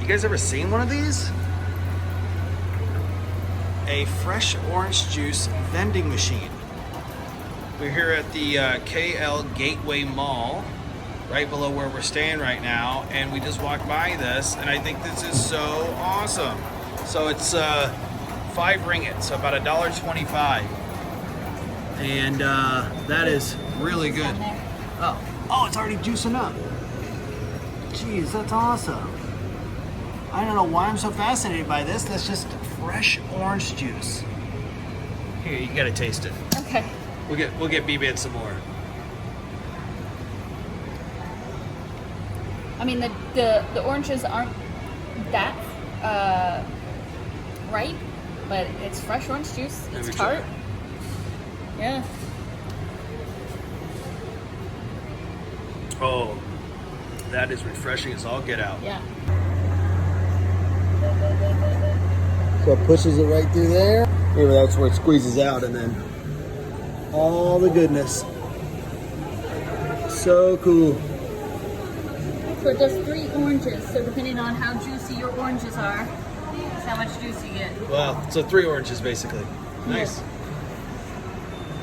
guys ever seen one of these? A fresh orange juice vending machine. We're here at the KL Gateway Mall, right below where we're staying right now, and we just walked by this, and I think this is so awesome. So it's 5 ringgit, so about $1.25, and that is really good. Oh, it's already juicing up. Jeez, that's awesome. I don't know why I'm so fascinated by this. That's just fresh orange juice. Here, you gotta taste it. Okay. We'll get BB some more. I mean, the oranges aren't that ripe, but it's fresh orange juice. It's tart. Yeah. Oh, that is refreshing as all get out. Yeah. So it pushes it right through there. Maybe that's where it squeezes out, and then all the goodness. So cool. So it does 3 oranges. So depending on how juicy your oranges are, that's how much juice you get. Wow, so 3 oranges basically. Nice.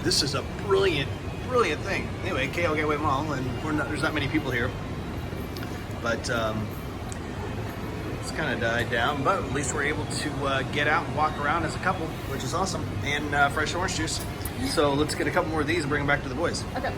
This is a brilliant thing. Anyway, KL Gateway Mall, and there's not many people here, but it's kind of died down. But at least we're able to get out and walk around as a couple, which is awesome, and fresh orange juice. So let's get a couple more of these and bring them back to the boys. Okay.